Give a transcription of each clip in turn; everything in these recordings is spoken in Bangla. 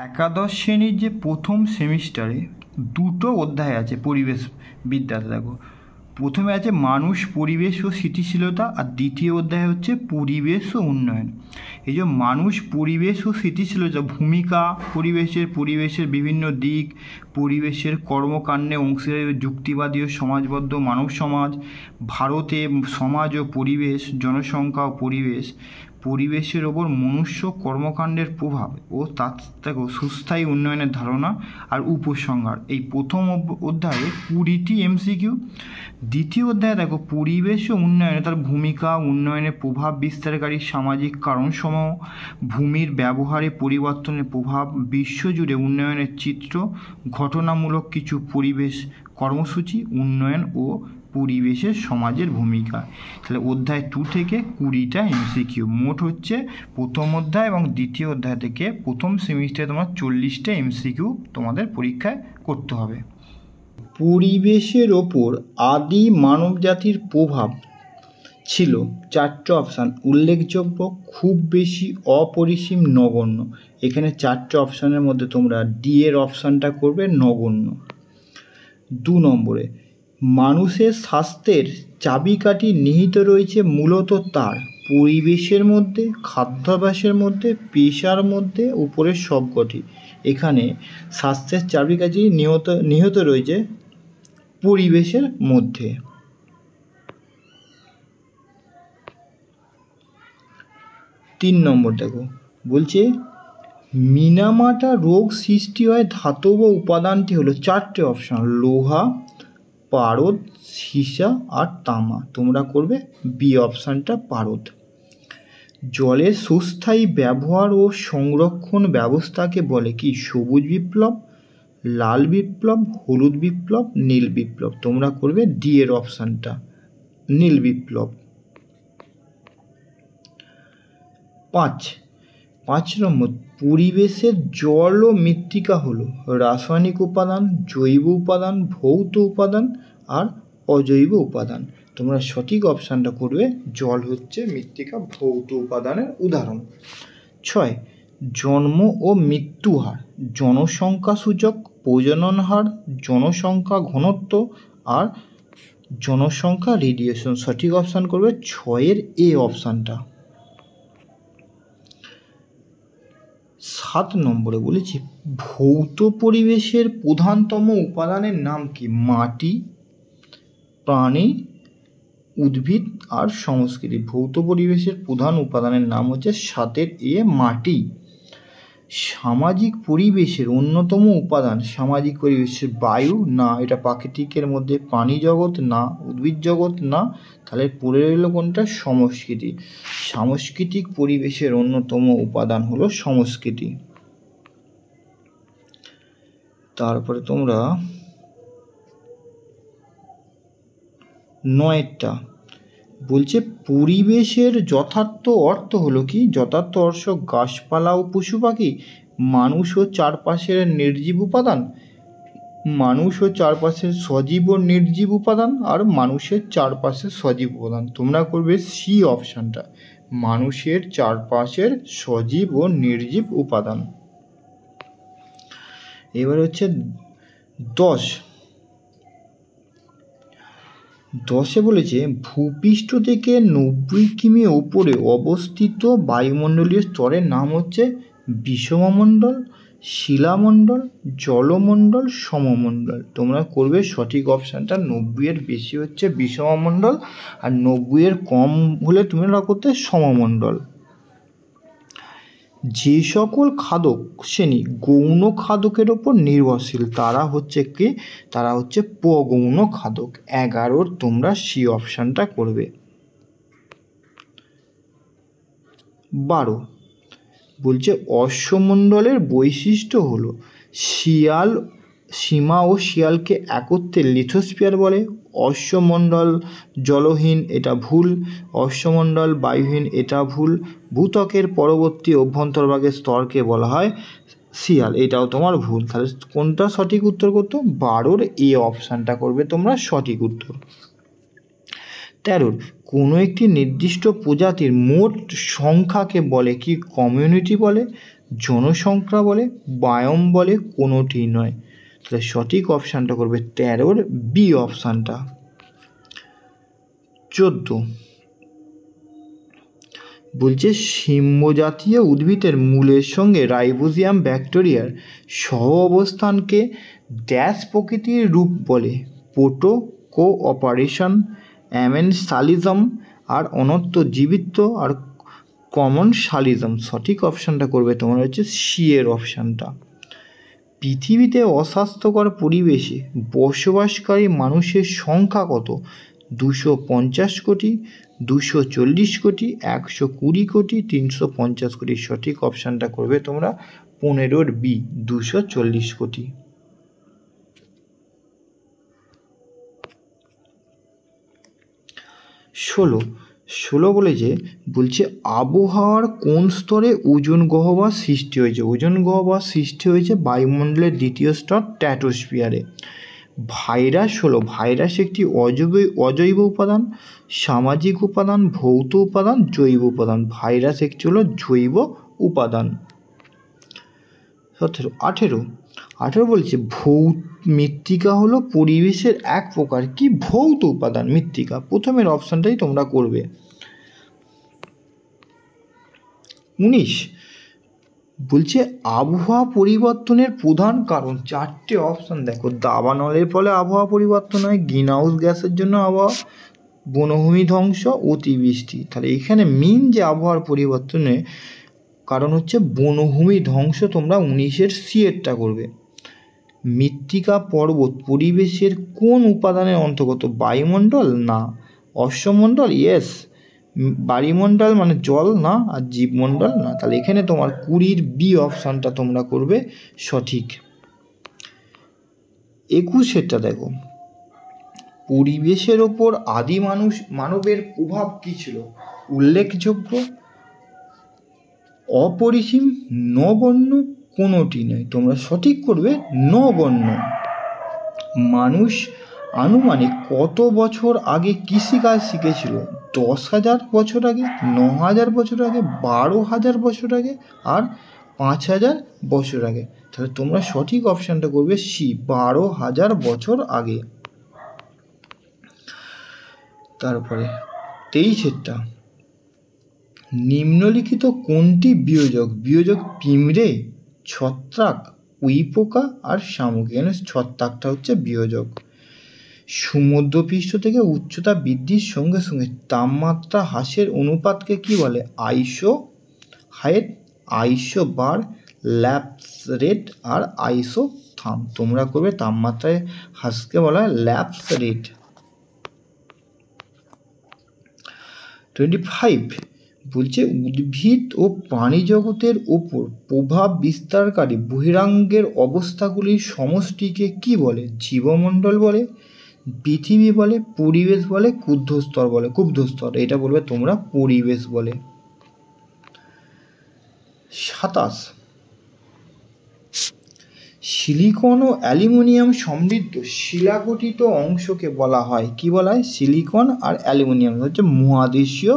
একাদশ শ্রেণীর যে প্রথম সেমিস্টারে দুটো অধ্যায় আছে পরিবেশ বিদ্যাতে। দেখো, প্রথমে আছে মানুষ, পরিবেশ ও স্থিতিশীলতা, আর দ্বিতীয় অধ্যায় হচ্ছে পরিবেশ ও উন্নয়ন। এই যে মানুষ, পরিবেশ ও স্থিতিশীলতা, ভূমিকা পরিবেশের বিভিন্ন দিক, পরিবেশের কর্মকাণ্ডে অংশীদারি, যুক্তিবাদী ও সমাজবদ্ধ মানব সমাজ, ভারতে সমাজ ও পরিবেশ, জনসংখ্যা ও পরিবেশের ওপর মনুষ্য কর্মকাণ্ডের প্রভাব ও তার দেখো সুস্থায়ী উন্নয়নের ধারণা আর উপসংহার। এই প্রথম অধ্যায়ে 20টি এমসিকিউ। দ্বিতীয় অধ্যায়ে দেখো পরিবেশ ও উন্নয়নে তার ভূমিকা, উন্নয়নের প্রভাব বিস্তারকারী সামাজিক কারণসমূহ, ভূমির ব্যবহারে পরিবর্তনের প্রভাব, বিশ্বজুড়ে উন্নয়নের চিত্র, ঘটনামূলক কিছু পরিবেশ কর্মসূচি, উন্নয়ন ও পরিবেশের সমাজের ভূমিকা। তাহলে অধ্যায় 2 থেকে 20টা এমসিকিউ। মোট হচ্ছে প্রথম অধ্যায় এবং দ্বিতীয় অধ্যায় থেকে প্রথম সেমিস্টারে তোমার 40টা এমসিকিউ তোমাদের পরীক্ষায় করতে হবে। পরিবেশের ওপর আদি মানবজাতির প্রভাব ছিল 4টে অপশান: উল্লেখযোগ্য, খুব বেশি, অপরিসীম, নগণ্য। এখানে 4টে অপশানের মধ্যে তোমরা ডি এর অপশানটা করবে, নগণ্য। 2 নম্বরে, মানুষের স্বাস্থ্যের চাবিকাঠি নিহিত রয়েছে মূলত তার পরিবেশের মধ্যে, খাদ্যাভ্যাসের মধ্যে, পেশার মধ্যে, উপরের সবকটি। এখানে স্বাস্থ্যের চাবিকাঠি নিহিত রয়েছে পরিবেশের মধ্যে। 3 নম্বর দেখো, বলছে মিনামাটা রোগ সৃষ্টি হয় ধাতব উপাদানটি হলো 4টে অপশান: লোহা, পারদ, সীসা আর তামা। তোমরা করবে বি অপশানটা, পারদ। জলের সুস্থায়ী ব্যবহার ও সংরক্ষণ ব্যবস্থাকে বলে কি? সবুজ বিপ্লব, লাল বিপ্লব, হলুদ বিপ্লব, নীল বিপ্লব। তোমরা করবে ডি এর অপশানটা, নীল বিপ্লব। 5 নম্বর, পরিবেশের জল ও মৃত্তিকা হলো রাসায়নিক উপাদান, জৈব উপাদান, ভৌত উপাদান আর অজৈব উপাদান। তোমরা সঠিক অপশানটা করবে, জল হচ্ছে মৃত্তিকা, ভৌত উপাদানের উদাহরণ। 6, জন্ম ও মৃত্যু হার, জনসংখ্যা সূচক, প্রজনন হার, জনসংখ্যা ঘনত্ব আর জনসংখ্যা রেডিয়েশন। সঠিক অপশান করবে 6 এ অপশানটা। 7 নম্বরে বলেছি ভৌত পরিবেশের প্রধানতম উপাদানের নাম কি? মাটি, প্রাণী, উদ্ভিদ আর সংস্কৃতি। ভৌত পরিবেশের প্রধান উপাদানের নাম হচ্ছে 7 এ, মাটি। সামাজিক পরিবেশের অন্যতম উপাদান, সামাজিক পরিবেশের বায়ু না, এটা প্রাকৃতিকের মধ্যে, প্রাণী জগৎ না, উদ্ভিদ জগৎ না, তাহলে পড়ে রইল কোনটা? সংস্কৃতি। সাংস্কৃতিক পরিবেশের অন্যতম উপাদান হলো সংস্কৃতি। তারপরে তোমরা 9টা বলছে পরিবেশের যথার্থ অর্থ হলো কি? যথার্থ অর্থ গাছপালা ও পশু পাখি, মানুষ ও চারপাশের নির্জীব উপাদান, মানুষ ও চারপাশের সজীব ও নির্জীব উপাদান আর মানুষের চারপাশের সজীব উপাদান। তোমরা করবে সি অপশানটা, মানুষের চারপাশের সজীব ও নির্জীব উপাদান। এবার হচ্ছে 10 বলেছে ভূপৃষ্ঠ থেকে 90 কিমি ওপরে অবস্থিত বায়ুমণ্ডলীয় স্তরের নাম হচ্ছে বিষমমণ্ডল, শিলামণ্ডল, জলমণ্ডল, সমমণ্ডল। তোমরা করবে সঠিক অপশানটা, 90 এর বেশি হচ্ছে বিষমমণ্ডল আর 90 এর কম হলে তোমরা করতে সমমণ্ডল। যে সকল খাদক শ্রেণী গৌণ খাদকের ওপর নির্ভরশীল তারা হচ্ছে কি? তারা হচ্ছে প্রগৌণ খাদক। 11 তোমরা সি অপশানটা করবে। 12 বলছে অশ্বমণ্ডলের বৈশিষ্ট্য হলো সীমা ও শিয়ালকে একত্রে লিথোস্ফিয়ার বলে। অশ্বমণ্ডল জলহীন, এটা ভুল। অশ্বমণ্ডল বায়ুহীন, এটা ভুল। ভূত্বকের পরবর্তী অভ্যন্তরভাগের স্তরকে বলা হয় শিয়াল, এটাও তোমার ভুল। তাহলে কোনটা সঠিক উত্তর করতো? 12 এ অপশানটা করবে তোমরা সঠিক উত্তর। 13 কোনো একটি নির্দিষ্ট প্রজাতির মোট সংখ্যাকে বলে কি? কমিউনিটি বলে। জনসংখ্যা বলে, বায়ম বলে, কোনোটি নয়। তাহলে সঠিক অপশানটা করবে 13 বি অপশানটা। 14 বলছে শিম্বজাতীয় উদ্ভিদের মূলের সঙ্গে রাইজোবিয়াম ব্যাকটেরিয়ার সহ অবস্থানকে ড্যাশ প্রকৃতির রূপ বলে। পোটো কোঅপারেশন, অ্যামেনসালিজম আর অনন্ত জীবিত্ব আর কমনসালিজম। সঠিক অপশানটা করবে তোমার হচ্ছে সি এর অপশানটা। পৃথিবীতে অস্বাস্থ্যকর পরিবেশে বসবাসকারী মানুষের সংখ্যা কত? 250 কোটি, 240 কোটি, 120 কোটি, 350 কোটি। সঠিক অপশানটা করবে তোমরা 15 বি, 240 কোটি। 16 বলছে আবহাওয়ার কোন স্তরে ওজোন গহ্বর সৃষ্টি হয়েছে? ওজোন গহ্বর সৃষ্টি হয়েছে বায়ুমণ্ডলের দ্বিতীয় স্তর স্ট্র্যাটোস্ফিয়ারে। ভাইরাস একটি অজৈব উপাদান, সামাজিক উপাদান, ভৌত উপাদান, জৈব উপাদান। ভাইরাস একটি হলো জৈব উপাদান। 18 বলছে মৃত্তিকা হলো পরিবেশের এক প্রকার কি ভৌত উপাদান? মৃত্তিকা। প্রথমের অপশানটাই তোমরা করবে। 19 বলছে আবহাওয়া পরিবর্তনের প্রধান কারণ। 4টে অপশান দেখো। দাবানলের ফলে আবহাওয়া পরিবর্তন হয়, গ্রিন হাউস গ্যাসের জন্য আবহাওয়া, বনভূমি ধ্বংস, অতিবৃষ্টি। তাহলে এখানে মেন যে আবহাওয়ার পরিবর্তনের কারণ হচ্ছে বনভূমি ধ্বংস। তোমরা 19-এর সি এরটা করবে। মৃত্তিকা পর্বত পরিবেশের কোন উপাদানের অন্তর্গত? বায়ুমণ্ডল না, অশ্বমণ্ডল ইয়েস, বায়ুমণ্ডল মানে জল না, আর জীবমণ্ডল না। তাহলে এখানে তোমার 20 বি অপশানটা তোমরা করবে সঠিক। 21-এরটা দেখো। পরিবেশের ওপর আদি মানবের প্রভাব কী ছিল? উল্লেখযোগ্য, অপরিসীম, নগণ্য, কোনোটি নয়। তোমরা সঠিক করবে নগণ্য। মানুষ আনুমানিক কত বছর আগে কৃষিকাজ শিখেছিল? 10,000 বছর আগে, 9,000 বছর আগে, 12,000 বছর আগে আর 5,000 বছর আগে। তাহলে তোমরা সঠিক অপশানটা করবে সি, 12,000 বছর আগে। তারপরে 23-এরটা। নিম্নলিখিত কোনটি বিয়োজক? পিঁমড়ে, ছত্রাক, উইপোকা আর শামুক। এখানে ছত্রাকটা হচ্ছে বিয়োজক। সমুদ্রপৃষ্ঠ থেকে উচ্চতা বৃদ্ধির সঙ্গে সঙ্গে তাপমাত্রা হ্রাসের অনুপাতকে কি বলে? আইসো হাইট, আইসো বার, ল্যাপস রেট আর আইসো থাম। তোমরা করবে তাপমাত্রায় হ্রাসকে বলা হয় ল্যাপস রেট। 25 বলছে উদ্ভিদ ও প্রাণী জগতের ওপর প্রভাব বিস্তারকারী বহিরাঙ্গের অবস্থাগুলির সমষ্টিকে কি বলে? জীবমণ্ডল বলে, পৃথিবী বলে, পরিবেশ বলে, ক্ষুব্ধস্তর। এটা বলবে তোমরা পরিবেশ বলে। 27 সিলিকন ও অ্যালুমিনিয়াম সমৃদ্ধ শিলাগঠিত অংশকে বলা হয় কি বলা হয়? সিলিকন আর অ্যালুমিনিয়াম হচ্ছে মহাদেশীয়।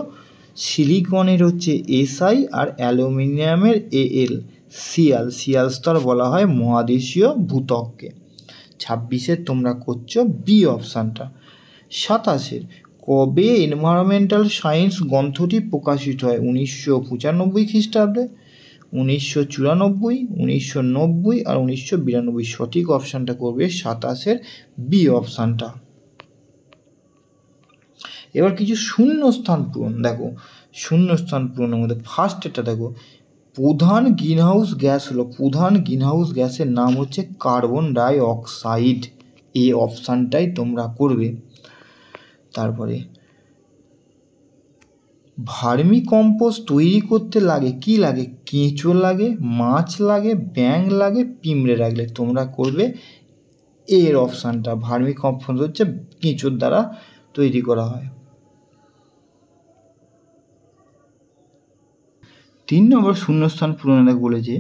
সিলিকনের হচ্ছে SI আর অ্যালুমিনিয়ামের AL। সিয়াল স্তর বলা হয় মহাদেশীয় ভূত্বককে। 26-এর তোমরা করছো বি অপশানটা। 27-এর কবে এনভায়রনমেন্টাল সায়েন্স গ্রন্থটি প্রকাশিত হয়? 1995 খ্রিস্টাব্দে, 1994, 1990 আর 1992। সঠিক অপশানটা করবে 27-এর বি অপশানটা। এবার কিছু শূন্যস্থান পূরণ। দেখো শূন্যস্থান পূরণের মধ্যে ফার্স্ট এটা দেখো, প্রধান গ্রিনহাউস গ্যাসের নাম হচ্ছে কার্বন ডাই অক্সাইড। এই অপশানটাই তোমরা করবে। তারপরে ভার্মি কম্পোস্ট তৈরি করতে লাগে কি লাগে? কেঁচো লাগে, মাছ লাগে, ব্যাঙ লাগে, পিঁমড়ে লাগলে। তোমরা করবে এর অপশানটা। ভার্মি কম্পোস্ট হচ্ছে কেঁচোর দ্বারা তৈরি করা হয়। 3 নম্বর শূন্যস্থান পূরণে বলেছে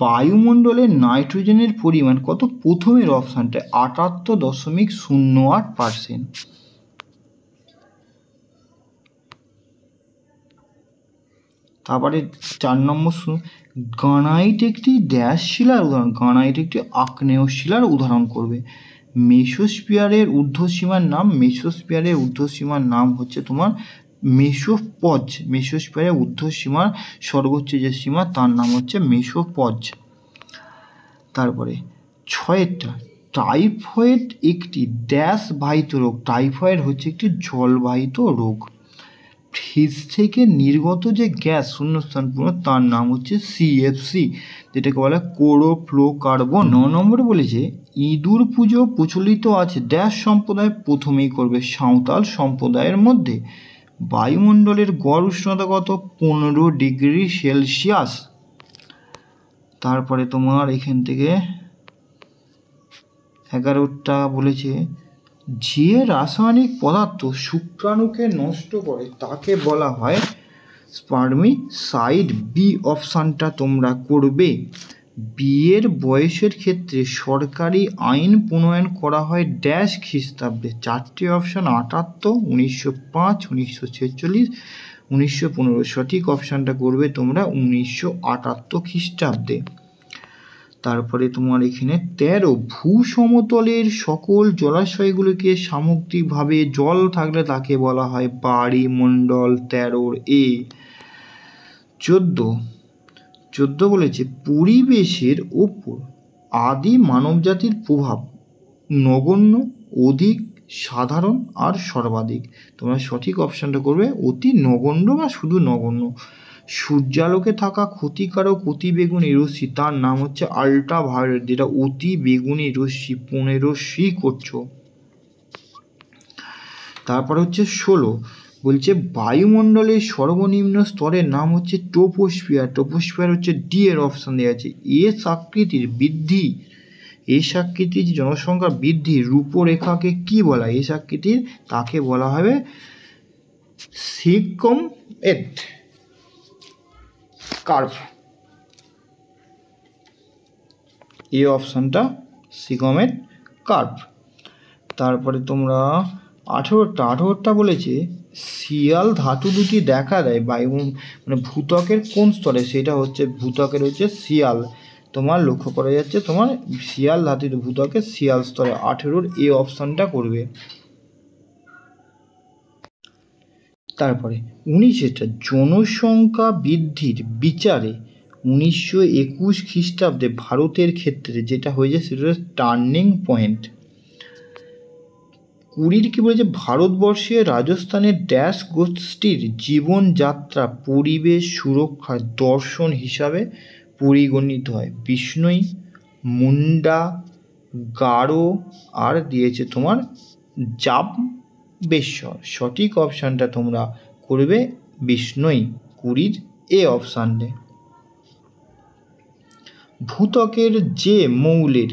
বায়ুমণ্ডলে নাইট্রোজেনের পরিমাণ কত? প্রথমের অপশানটা 78.08%। তারপরে 4 নম্বর গ্রানাইট একটি ড্যাশ শিলার উদাহরণ। গ্রানাইট একটি আগ্নেয় শিলার উদাহরণ করবে। মেসোস্ফিয়ারের ঊর্ধ্বসীমার নাম, মেসোস্ফিয়ারের ঊর্ধ্বসীমার নাম হচ্ছে তোমার মেসোপজ। মেসোস্ফিয়ারের ঊর্ধ্বসীমার সর্বোচ্চ যে সীমা তার নাম হচ্ছে মেসোপজ। তারপরে 6টা, টাইফয়েড একটি ড্যাশ বাহিত রোগ। টাইফয়েড হচ্ছে একটি জলবাহিত রোগ। ফ্রিজ থেকে নির্গত যে গ্যাস শূন্যস্থান পূর্ণ তার নাম হচ্ছে সিএফসি, যেটাকে বলে ক্লোরোফ্লোরোকার্বন। 9 নম্বরে বলেছে ইঁদুর পুজো প্রচলিত আছে ড্যাশ সম্প্রদায়, প্রথমেই করবে সাঁওতাল সম্প্রদায়ের মধ্যে। বায়ুমণ্ডলের গড় উষ্ণতা কত? 15 ডিগ্রি সেলসিয়াস। তারপরে তোমার এখান থেকে 11টা বলেছে যে রাসায়নিক পদার্থ শুক্রাণুকে নষ্ট করে তাকে বলা হয় স্পার্মিসাইড। বি অপশানটা তোমরা করবে। বিয়ের বয়সের ক্ষেত্রে সরকারি আইন প্রণয়ন করা হয় ড্যাশ খ্রিস্টাব্দে। 4টে অপশান 78, 1905, 1946, 1915। সঠিক অপশানটা করবে তোমরা 1978 খ্রিস্টাব্দে। তারপরে তোমার এখানে 13, ভূসমতলের সকল জলাশয়গুলিকে সামগ্রিকভাবে জল থাকলে তাকে বলা হয় বায়ুমণ্ডল। 13 এ। 14 বলেছে পরিবেশের ওপর আদি মানবজাতির প্রভাব নগণ্য, অধিক, সাধারণ আর সর্বাধিক। তোমরা সঠিক অপশানটা করবে অতি নগণ্য বা শুধু নগণ্য। সূর্যালোকে থাকা ক্ষতিকারক অতিবেগুনি রশ্মি তার নাম হচ্ছে আল্ট্রাভায়োলেট, যেটা অতি বেগুনি রশ্মি 15C করছো। তারপর হচ্ছে 16 বলছে বায়ুমণ্ডলের সর্বনিম্ন স্তরের নাম হচ্ছে ট্রপোস্ফিয়ার। ট্রপোস্ফিয়ার হচ্ছে ডি এর অপশান দেওয়া আছে। এস আকৃতির বৃদ্ধি, এস আকৃতির জনসংখ্যার বৃদ্ধি রূপরেখাকে কি বলা হয়? এস আকৃতির তাকে বলা হবে সিকমেট কার্ভ। এই অপশানটা সিকমেট কার্ভ। তারপরে তোমরা 18টা বলেছে শিয়াল ধাতু দুটি দেখা দেয় মানে ভূত্বকের কোন স্তরে? সেটা হচ্ছে ভূত্বকের হচ্ছে শিয়াল। তোমার লক্ষ্য করা যাচ্ছে তোমার শিয়াল ধাতু ভূত্বকের শিয়াল স্তরে। 18 এই অপশানটা করবে। তারপরে 19টা জনসংখ্যা বৃদ্ধির বিচারে 1921 খ্রিস্টাব্দে ভারতের ক্ষেত্রে যেটা হয়েছে সেটা হচ্ছে টার্নিং পয়েন্ট। 20 কি বলেছে ভারতবর্ষে রাজস্থানের ড্যাশ গোষ্ঠীর জীবনযাত্রা পরিবেশ সুরক্ষার দর্শন হিসাবে পরিগণিত হয়। বিষ্ণুই, মুন্ডা, গারো আর দিয়েছে তোমার জাম্বেশ্বর। সঠিক অপশানটা তোমরা করবে বিষ্ণুই। 20 এ অপশানে। ভূত্বকের যে মৌলের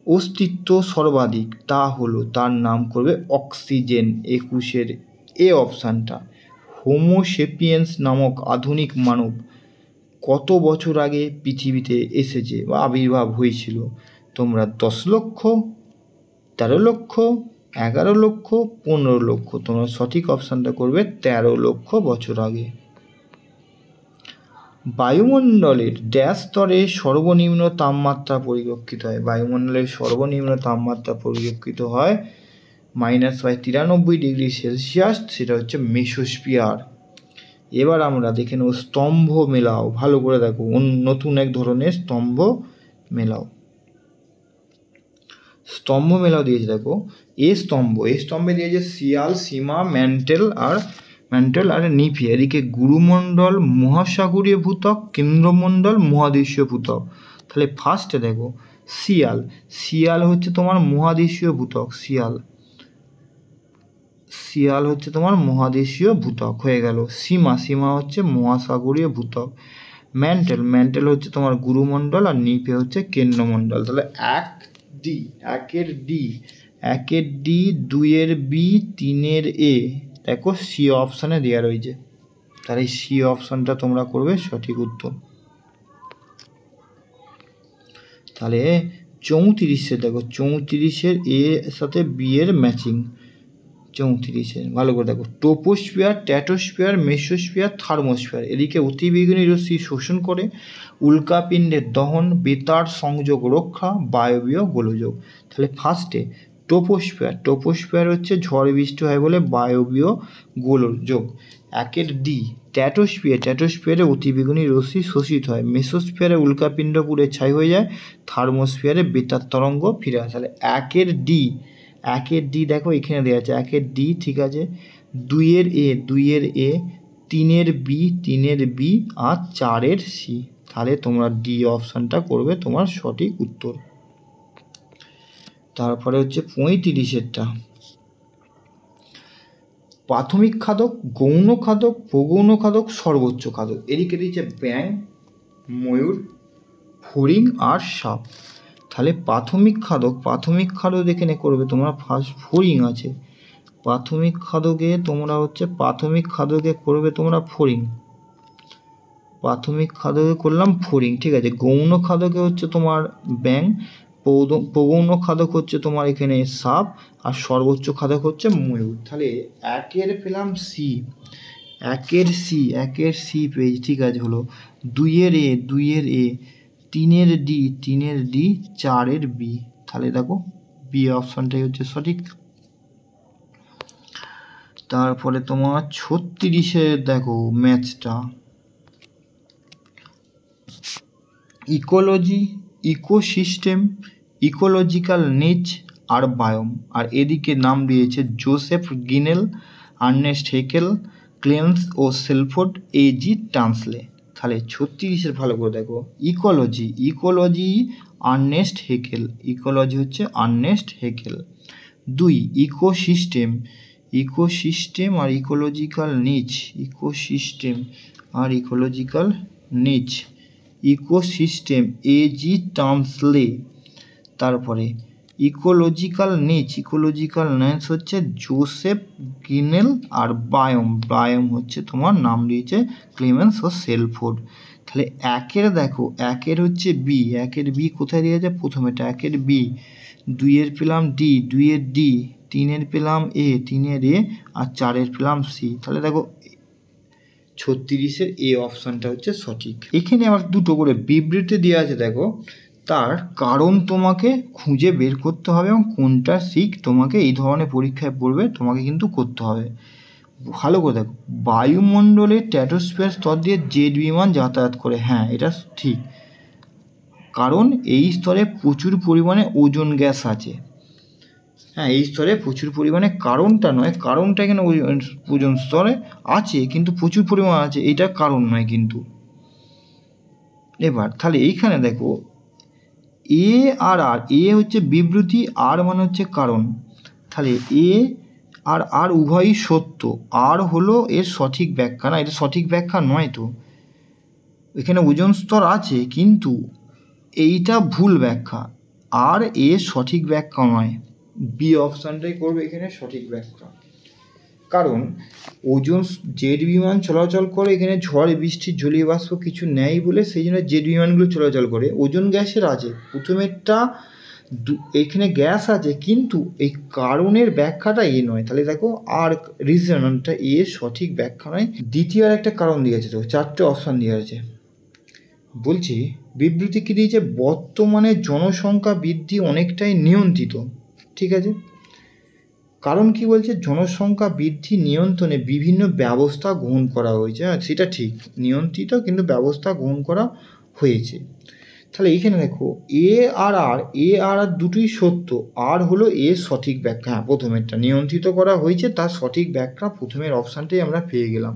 অস্তিত্ব সর্বাধিক তা হলো তার নাম করবে অক্সিজেন। 21 এ অপশানটা। হোমোসেপিয়েন্স নামক আধুনিক মানব কত বছর আগে পৃথিবীতে এসেছে বা আবির্ভাব হয়েছিল? তোমরা 10 লক্ষ, 13 লক্ষ, 11 লক্ষ, 15 লক্ষ। তোমরা সঠিক অপশানটা করবে 13 লক্ষ বছর আগে। বায়ুমণ্ডলের ড্যাশ স্তরে সর্বনিম্ন তাপমাত্রা পরিলক্ষিত হয়। বায়ুমণ্ডলের সর্বনিম্ন তাপমাত্রা পরিলক্ষিত হয় -93 ডিগ্রি সেলসিয়াস। সেটা হচ্ছে মেসোস্ফিয়ার। এবার আমরা দেখে নেব স্তম্ভ মেলাও। ভালো করে দেখো, নতুন এক ধরনের স্তম্ভ মেলাও। স্তম্ভ মেলাও দিয়েছে দেখো। এ স্তম্ভে দিয়েছে শিয়াল, সীমা, ম্যান্টেল আর নিফি। এদিকে গুরুমণ্ডল মহাসাগরীয় ভূত্বক, কেন্দ্রমণ্ডল মহাদেশীয় ভূত্বক। তাহলে ফার্স্টে দেখো শিয়াল হচ্ছে তোমার মহাদেশীয় ভূত্বক। শিয়াল হচ্ছে তোমার মহাদেশীয় ভূত্বক হয়ে গেল। সীমা হচ্ছে মহাসাগরীয় ভূত্বক। ম্যান্টেল হচ্ছে তোমার গুরুমণ্ডল আর নিফে হচ্ছে কেন্দ্রমণ্ডল। তাহলে 1এর ডি 2এর বি 3এর এ দেখো সি অপশানে দেওয়া রয়েছে। তাহলে এই সি অপশানটা তোমরা করবে সঠিক উত্তর। তাহলে 34 দেখো 34 এর এর সাথে বি এর ম্যাচিং। 34 ভালো করে দেখো, ট্রপোস্ফিয়ার, স্ট্র্যাটোস্ফিয়ার, মেসোস্ফিয়ার, থার্মোস্ফিয়ার এদিকে অতিবেগুনি রশ্মি শোষণ করে, উল্কাপিণ্ডের দহন, বেতার সংযোগ রক্ষা, বায়বীয় গোলযোগ। তাহলে ফার্স্টে ট্রপোস্ফিয়ার হচ্ছে ঝড় বৃষ্টি হয় বলে বায়বীয় গোলযোগ। একের ডি স্ট্র্যাটোস্ফিয়ারে অতিবেগুনি রশ্মি শোষিত হয়, মেসোস্ফিয়ারে উল্কাপিণ্ড পুড়ে ছাই হয়ে যায়, থার্মোস্ফিয়ারে বেতার তরঙ্গ ফিরে আসে। তাহলে একের ডি দেখো এখানে দেওয়া আছে, একের ডি ঠিক আছে, দুইয়ের এ, তিনের বি আর চারের সি। তাহলে তোমরা ডি অপশানটা করবে তোমার সঠিক উত্তর। তারপরে হচ্ছে 35-এরটা, প্রাথমিক খাদক, গৌণ খাদক, প্রগৌণ খাদক, সর্বোচ্চ খাদক। এদিকে দিয়েছে ব্যাঙ, ময়ূর, ফড়িং আর সাপ। তাহলে প্রাথমিক খাদক এখানে করবে তোমরা ফার্স্ট ফড়িং আছে, প্রাথমিক খাদকে করবে তোমরা ফড়িং, প্রাথমিক খাদকে করলাম ফড়িং ঠিক আছে। গৌণ খাদকে হচ্ছে তোমার ব্যাঙ, প্রগৌণ খাদক হচ্ছে তোমার এখানে সাপ, আর সর্বোচ্চ খাদক হচ্ছে ময়ূর। তাহলে একের সি পেজ ঠিক আছে হলো, দুইয়ের এ, তিনের ডি, চারের বি। তাহলে দেখো বি অপশানটাই হচ্ছে সঠিক। তারপরে তোমার 36-এ দেখো ম্যাথসটা, ইকোলজি, ইকোসিস্টেম, ইকোলজিক্যাল নিচ আর বায়োম। আর এদিকে নাম দিয়েছে জোসেফ গিনেল, আর্নেস্ট হেকেল, ক্লেমেন্স ও সেলফোর্ড, এজি টান্সলে। তাহলে 36-এর ভালো করে দেখো, ইকোলজি আর্নেস্ট হেকেল, 2 ইকোসিস্টেম আর ইকোলজিক্যাল নিচ, ইকোসিস্টেম এজি টান্সলে। তারপরে ইকোলজিক্যাল নিচ হচ্ছে জোসেফ গিনেল, আর বায়োম হচ্ছে তোমার নাম দিয়েছে ক্লেমেন্স ও সেলফোর্ড। তাহলে একের হচ্ছে বি কোথায় দিয়েছে প্রথমেটা, একের বি, দুইয়ের পেলাম ডি, তিনের পেলাম তিনের এ, আর চারের পেলাম সি। তাহলে দেখো 36-এর এ অপশানটা হচ্ছে সঠিক। এখানে আবার দুটো করে বিবৃতি দেওয়া আছে দেখো, তার কারণ তোমাকে খুঁজে বের করতে হবে এবং কোনটা ঠিক তোমাকে এই ধরনের পরীক্ষায় পড়বে তোমাকে কিন্তু করতে হবে। ভালো করে দেখো, বায়ুমণ্ডলের স্ট্র্যাটোস্ফিয়ার স্তর দিয়ে জেট বিমান যাতায়াত করে, হ্যাঁ এটা ঠিক, কারণ এই স্তরে প্রচুর পরিমাণে ওজোন গ্যাস আছে। হ্যাঁ এই স্তরে প্রচুর পরিমাণে, কারণটা এখানে ওজোন স্তরে আছে কিন্তু প্রচুর পরিমাণ আছে, এটা কারণ নয় কিন্তু। এবার তাহলে এইখানে দেখো এ আর আর, এ হচ্ছে বিবৃতি, আর মানে হচ্ছে কারণ। তাহলে এ আর উভয়ই সত্য, আর হলো এর সঠিক ব্যাখ্যা, না এটা সঠিক ব্যাখ্যা নয় তো, এখানে ওজোন স্তর আছে কিন্তু এইটা ভুল ব্যাখ্যা, আর এর সঠিক ব্যাখ্যা নয়। বি অপশানটাই করবে এখানে সঠিক ব্যাখ্যা, কারণ ওজোন জেট বিমান চলাচল করে, এখানে ঝড় বৃষ্টি জলীয় বাষ্প কিছু নেই বলে সেই জন্য জেট বিমানগুলো চলাচল করে। ওজোন গ্যাসের আছে প্রথমেরটা, এখানে গ্যাস আছে কিন্তু এই কারণের ব্যাখ্যাটা এ নয়। তাহলে দেখো আর রিজনটা এ সঠিক ব্যাখ্যা নয়। দ্বিতীয় আর একটা কারণ দিয়েছে, তো 4টে অপশান দেওয়া আছে। বলছি বিবৃতি কী দিয়েছে, বর্তমানে জনসংখ্যা বৃদ্ধি অনেকটাই নিয়ন্ত্রিত, ঠিক আছে। কারণ কি বলছে, জনসংখ্যা বৃদ্ধি নিয়ন্ত্রণে বিভিন্ন ব্যবস্থা গ্রহণ করা হয়েছে, সেটা ঠিক, নিয়ন্ত্রিত কিন্তু ব্যবস্থা গ্রহণ করা হয়েছে। তাহলে এইখানে দেখো এ আর দুটোই সত্য, আর হলো এর সঠিক ব্যাখ্যা। হ্যাঁ প্রথমেরটা নিয়ন্ত্রিত করা হয়েছে, তার সঠিক ব্যাখ্যা প্রথমের অপশানটাই আমরা পেয়ে গেলাম।